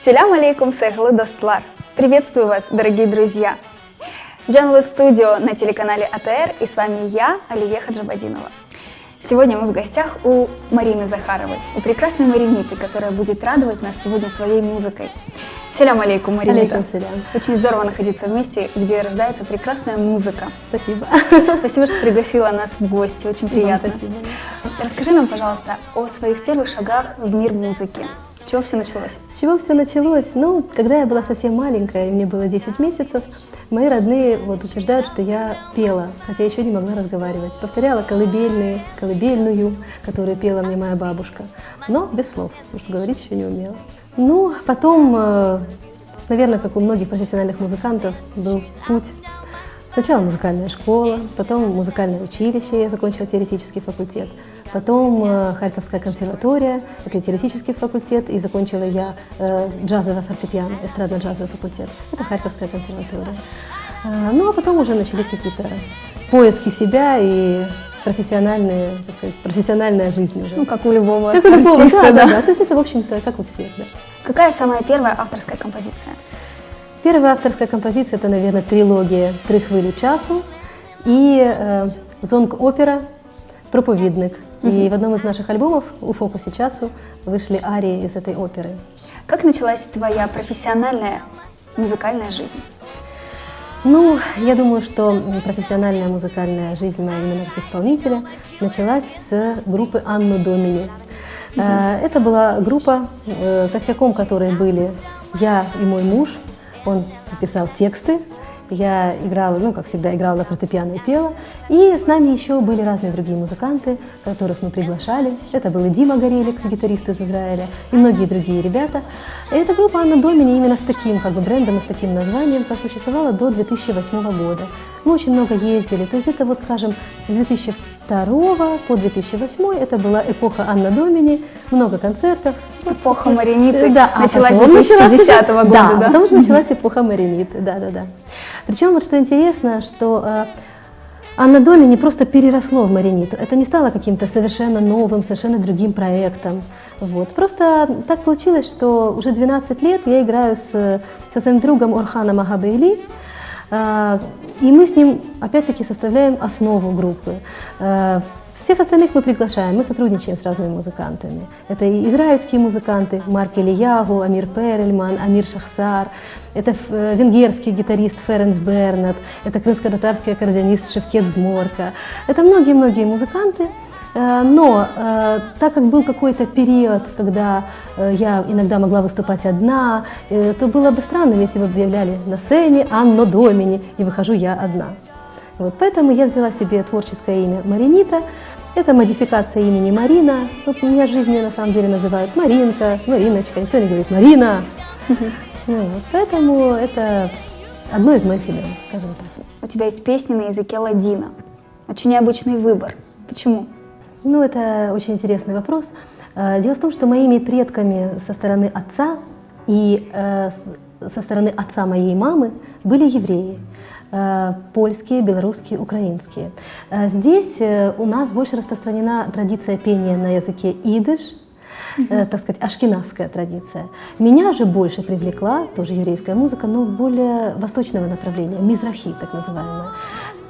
Селям алейкум, сайгылы достлар! Приветствую вас, дорогие друзья! Джанлы студио на телеканале АТР, и с вами я, Алия Хаджабадинова. Сегодня мы в гостях у Марины Захаровой, у прекрасной Мариниты, которая будет радовать нас сегодня своей музыкой. Селям алейкум, Маринита. Алейкум селям. Очень здорово находиться в месте, где рождается прекрасная музыка. Спасибо. Спасибо, что пригласила нас в гости, очень приятно. Спасибо. Расскажи нам, пожалуйста, о своих первых шагах в мир музыки. С чего все началось? С чего все началось? Ну, когда я была совсем маленькая, и мне было 10 месяцев, мои родные утверждают, что я пела, хотя еще не могла разговаривать. Повторяла колыбельную, которую пела мне моя бабушка, но без слов, потому что говорить еще не умела. Ну, потом, наверное, как у многих профессиональных музыкантов, был путь. Сначала музыкальная школа, потом музыкальное училище, я закончила теоретический факультет, потом Харьковская консерватория, это теоретический факультет, и закончила я джазовое фортепиано, эстрадно-джазовый факультет, это Харьковская консерватория. Ну, а потом уже начались какие-то поиски себя и профессиональная жизнь уже. Ну, как у любого артиста, да. То есть это, в общем-то, как у всех, да. Какая самая первая авторская композиция? Первая авторская композиция – это, наверное, трилогия «Три хвилі часу» и зонг-опера «Проповедник». И в одном из наших альбомов «У фокусе часу» вышли арии из этой оперы. Как началась твоя профессиональная музыкальная жизнь? Ну, я думаю, что профессиональная музыкальная жизнь моя именно как исполнителя началась с группы «Анно Домини». Это была группа, костяком которой были я и мой муж. Он писал тексты, я играла, ну, как всегда, играла на фортепиано и пела. И с нами еще были разные другие музыканты, которых мы приглашали. Это был и Дима Горелик, гитарист из Израиля, и многие другие ребята. И эта группа «Анно Домини» именно с таким брендом и с таким названием просуществовала до 2008 года. Мы очень много ездили, то есть это, вот, скажем, с 2002 по 2008 это была эпоха «Анно Домини», много концертов. Эпоха Мариниты началась с 2010 года, да? Потом уже началась эпоха Мариниты, да. Причем вот что интересно, что «Анно Домини» просто переросло в Мариниту. Это не стало каким-то совершенно новым, совершенно другим проектом. Вот. Просто так получилось, что уже 12 лет я играю со своим другом Орханом Агабейли, и мы с ним опять-таки составляем основу группы. Всех остальных мы приглашаем, мы сотрудничаем с разными музыкантами. Это и израильские музыканты, Марк Элиягу, Амир Перельман, Амир Шахсар, это венгерский гитарист Ференц Бернат, это крымско-татарский аккордеонист Шевкет Зморка. Это многие-многие музыканты. Но так как был какой-то период, когда я иногда могла выступать одна, то было бы странно, если бы объявляли на сцене «Анно Домини» и выхожу я одна. Вот, поэтому я взяла себе творческое имя Маринита. Это модификация имени Марина. Вот меня в жизни на самом деле называют Маринка, Мариночка, никто не говорит Марина. Вот, поэтому это одно из моих имен, скажем так. У тебя есть песни на языке ладино. Очень необычный выбор. Почему? Ну, это очень интересный вопрос. Дело в том, что моими предками со стороны отца и со стороны отца моей мамы были евреи. Польские, белорусские, украинские. Здесь у нас больше распространена традиция пения на языке идиш, так сказать, ашкеназская традиция. Меня же больше привлекла, тоже еврейская музыка, но более восточного направления, мизрахи, так называемая.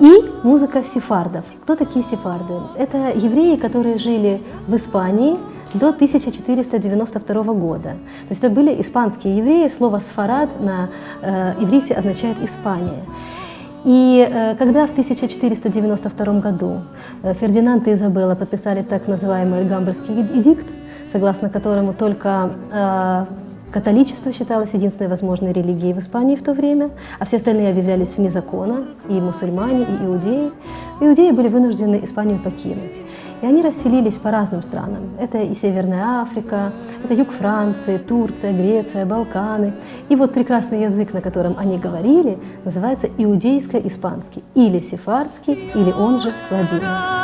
И музыка сефардов. Кто такие сефарды? Это евреи, которые жили в Испании до 1492 года. То есть это были испанские евреи, слово «сфарад» на иврите означает «Испания». И когда в 1492 году Фердинанд и Изабелла подписали так называемый Гамбургский эдикт, согласно которому только католичество считалось единственной возможной религией в Испании в то время, а все остальные объявлялись вне закона, и мусульмане, и иудеи. Иудеи были вынуждены Испанию покинуть. И они расселились по разным странам. Это и Северная Африка, это юг Франции, Турция, Греция, Балканы. И вот прекрасный язык, на котором они говорили, называется иудейско-испанский, или сефардский, или он же ладino.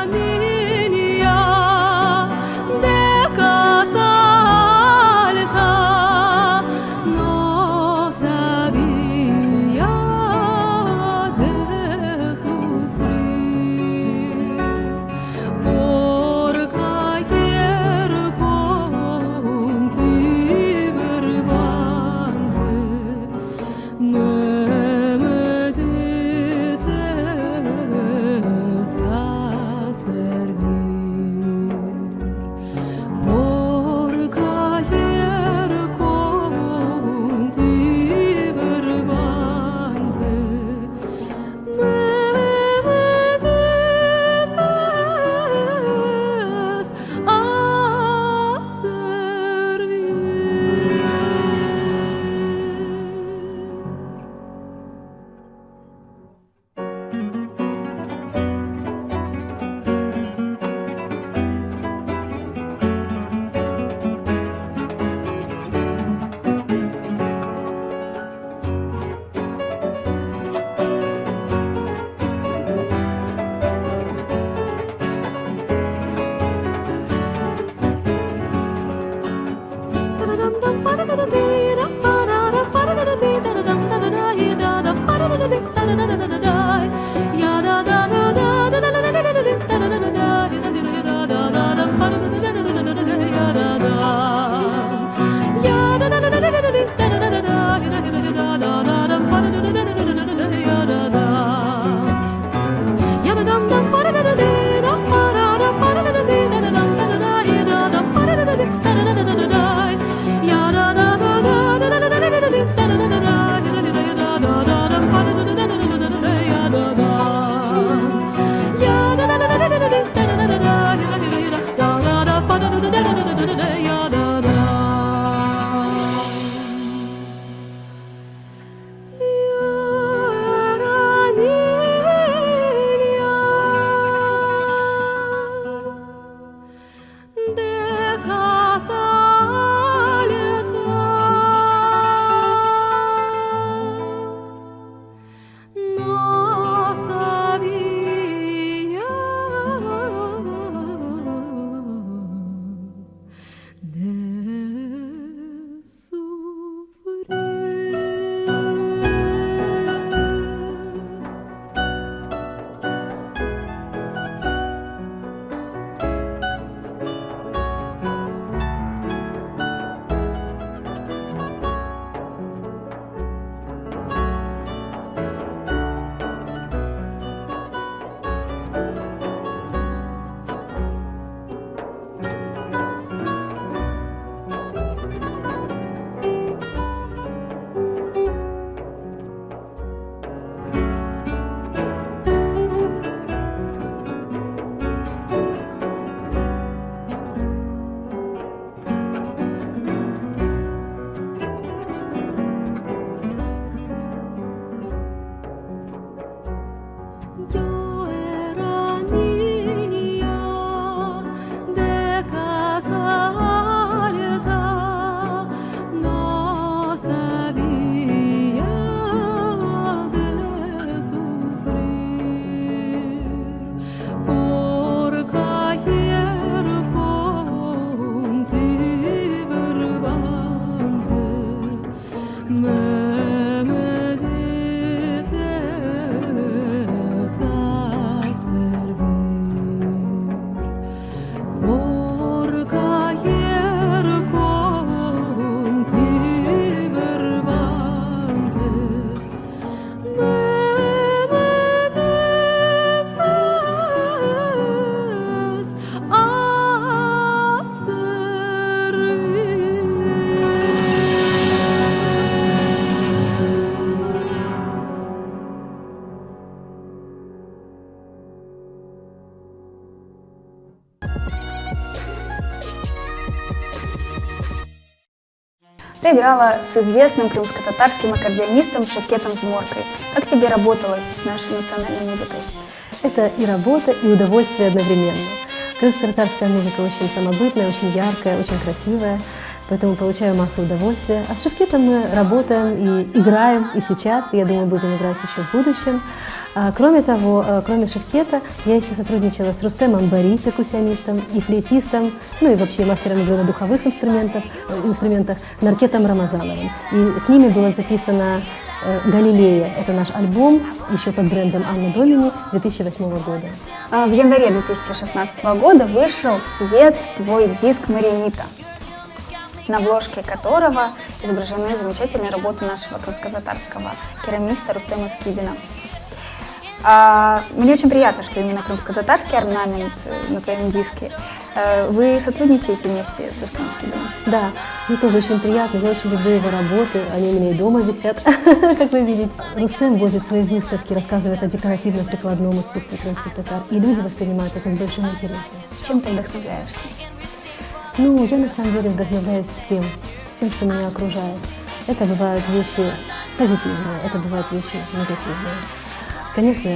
Ты играла с известным крымско-татарским аккордеонистом Шевкетом Зморкой. Как тебе работалось с нашей национальной музыкой? Это и работа, и удовольствие одновременно. Крымско-татарская музыка очень самобытная, очень яркая, очень красивая, поэтому получаю массу удовольствия. А с Шевкетом мы работаем и играем и сейчас, и, я думаю, будем играть еще в будущем. Кроме того, кроме Шевкета, я еще сотрудничала с Рустемом Бари, перкуссионистом и флейтистом, ну и вообще мастером игры на духовых инструментах Наркетом Рамазановым. И с ними было записано «Галилея». Это наш альбом, еще под брендом Анна Домини 2008 года. В январе 2016 года вышел в свет твой диск «Маринита», на обложке которого изображены замечательные работы нашего крымско-татарского керамиста Рустема Скибина. Мне очень приятно, что именно крымско-татарский орнамент на твоем диске. Вы сотрудничаете вместе с Рустемом Скибиным? Да, мне тоже очень приятно, я очень люблю его работы, они у меня и дома висят, как вы видите. Рустем возит свои выставки, рассказывает о декоративно-прикладном искусстве крымских татар, и люди воспринимают это с большим интересом. Чем ты вдохновляешься? Ну, я на самом деле вдохновляюсь всем, что меня окружает. Это бывают вещи позитивные, это бывают вещи негативные. Конечно,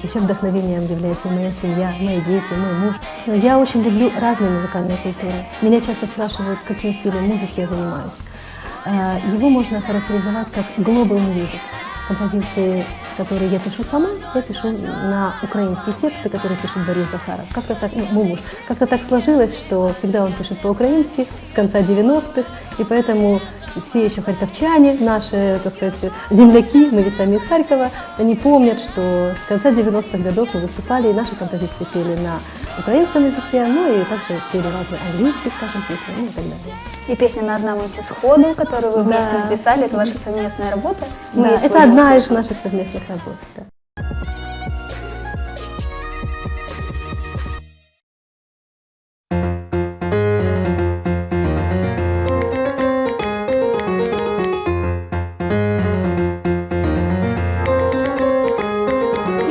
еще вдохновением является моя семья, мои дети, мой муж. Но я очень люблю разные музыкальные культуры. Меня часто спрашивают, каким стилем музыки я занимаюсь. Его можно характеризовать как global music. Композиции, которые я пишу сама, я пишу на украинские тексты, которые пишет Борис Захаров. Как-то так, мой муж, как-то так сложилось, что всегда он пишет по-украински с конца 90-х, и поэтому все еще харьковчане, наши, так сказать, земляки, мы ведь сами из Харькова, они помнят, что с конца 90-х годов мы выступали, и наши композиции пели на украинском языке, ну и также пели разные английские, скажем, песни, ну и так далее. И песня «На орнаменте сходу», которую вы вместе Да. написали, это ваша совместная работа. Мы Да, ее это сегодня одна из услышим. наших совместных работ. Да.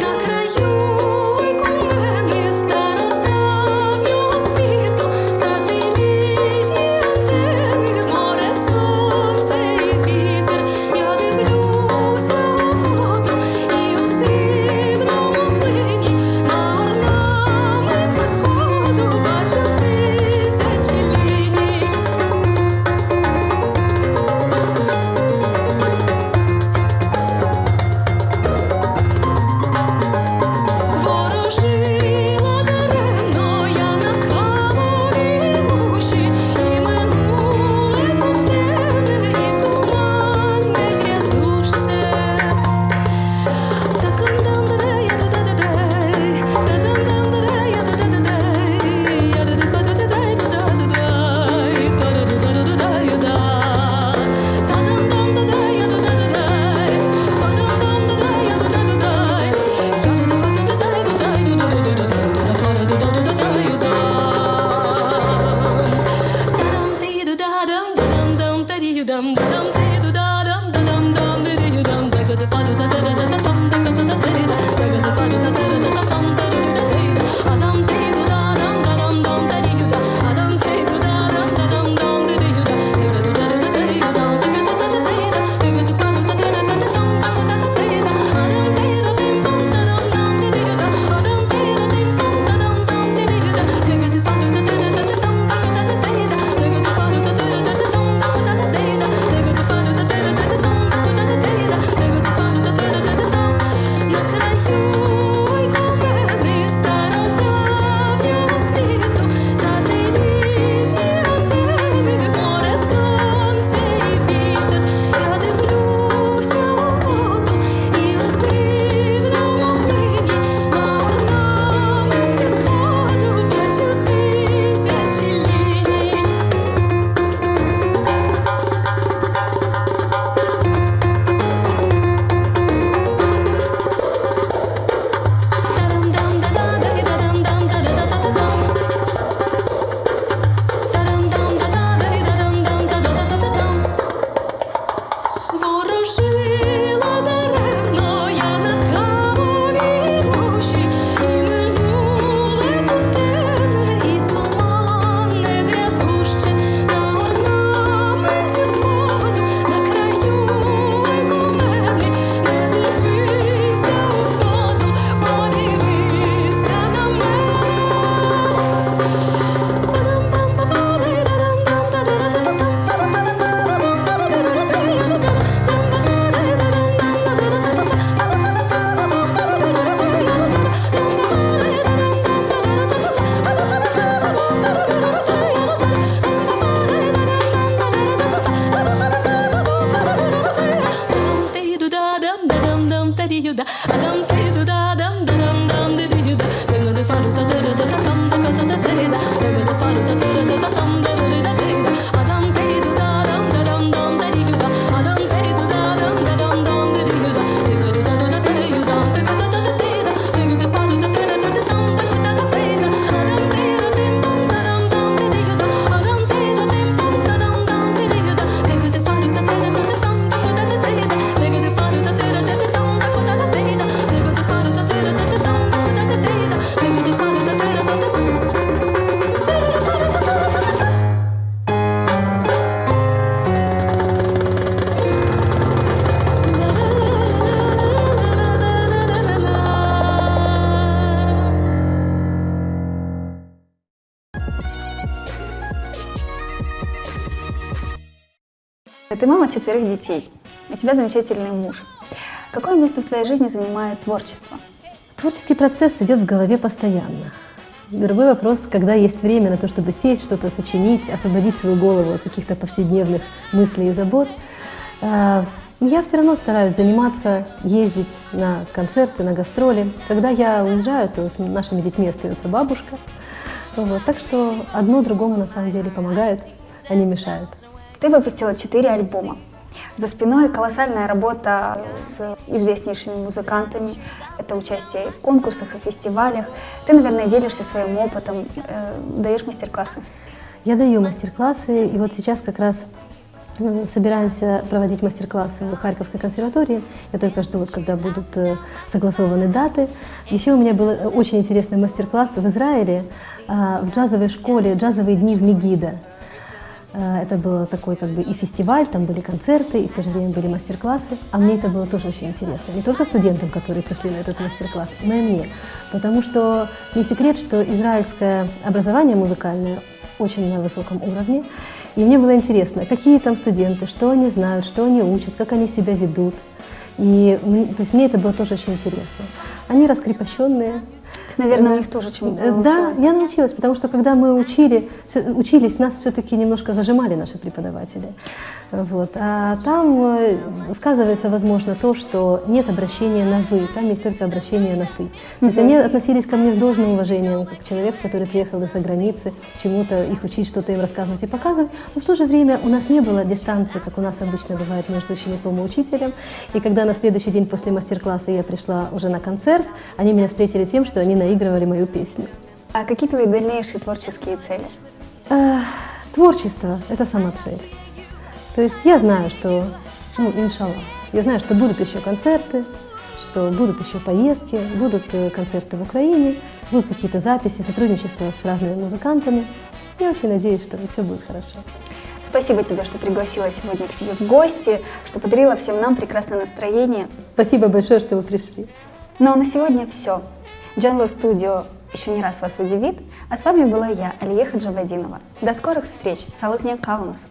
На краю кумени стародавнього світу, сателітні антени, море, сонце і вітер. Я дивлюся у воду і у срібному плині, на орнаменті сходу бачу тисячі ліній. Ворожила даремно я на кавовій гущі, і минуле тут темне, і туманне грядуще. Такам-дам-да-дей, я-да-да-да-дей, та-дам-дам-да-дей, я-да-да-да-дей, я-да-да-да-да-дей, да-да-да-дей, та-да-да-да-да-да-да. Та-дам-дам-да-дей, я-да-да-да-дей, та-дам-дам-да-дей, я-да-да-да-дей. На краю кумени стародавнього світу, сателітні антени, море, сонце і вітер. Я дивлюся у воду і у срібному плині, на орнаменті сходу бачу тисячі ліній. Ворожила даремно я на кавовій гущі, і минуле тут темне, і туманне грядуще. На орнаменті сходу, на краю кумени, не дивися у воду, подивися на Ты мама 4 детей, у тебя замечательный муж. Какое место в твоей жизни занимает творчество? Творческий процесс идет в голове постоянно. Другой вопрос, когда есть время на то, чтобы сесть, что-то сочинить, освободить свою голову от каких-то повседневных мыслей и забот. Я все равно стараюсь заниматься, ездить на концерты, на гастроли. Когда я уезжаю, то с нашими детьми остается бабушка. Вот. Так что одно другому на самом деле помогает, а не мешает. Ты выпустила 4 альбома. За спиной колоссальная работа с известнейшими музыкантами. Это участие в конкурсах и фестивалях. Ты, наверное, делишься своим опытом, даешь мастер-классы. Я даю мастер-классы, и вот сейчас как раз собираемся проводить мастер-классы в Харьковской консерватории. Я только жду, вот, когда будут согласованы даты. Еще у меня был очень интересный мастер-класс в Израиле, в джазовой школе «Джазовые дни в Мегидо». Это был такой как бы и фестиваль, там были концерты, и в то же время были мастер-классы. А мне это было тоже очень интересно. Не только студентам, которые пришли на этот мастер-класс, но и мне. Потому что не секрет, что израильское образование музыкальное очень на высоком уровне. И мне было интересно, какие там студенты, что они знают, что они учат, как они себя ведут. И то есть мне это было тоже очень интересно. Они раскрепощенные. Ты, наверное, у них тоже чему-то научилась. Да, я научилась, потому что когда мы учились, нас все-таки немножко зажимали наши преподаватели. Вот. А там сказывается, возможно, то, что нет обращения на «вы», там есть только обращение на «ты». То есть они относились ко мне с должным уважением, как человек, который приехал из-за границы, чему-то их учить, что-то им рассказывать и показывать. Но в то же время у нас не было дистанции, как у нас обычно бывает между учеником и учителем. И когда на следующий день после мастер-класса я пришла уже на концерт, они меня встретили тем, что они наигрывали мою песню. А какие твои дальнейшие творческие цели? Творчество – это сама цель. То есть я знаю, что, иншаллах, я знаю, что будут еще концерты, что будут еще поездки, будут концерты в Украине, будут какие-то записи, сотрудничество с разными музыкантами. Я очень надеюсь, что все будет хорошо. Спасибо тебе, что пригласила сегодня к себе в гости, что подарила всем нам прекрасное настроение. Спасибо большое, что вы пришли. Ну а на сегодня все. Джанло Studio еще не раз вас удивит. А с вами была я, Алия Хаджабадинова. До скорых встреч. Салых не калмас.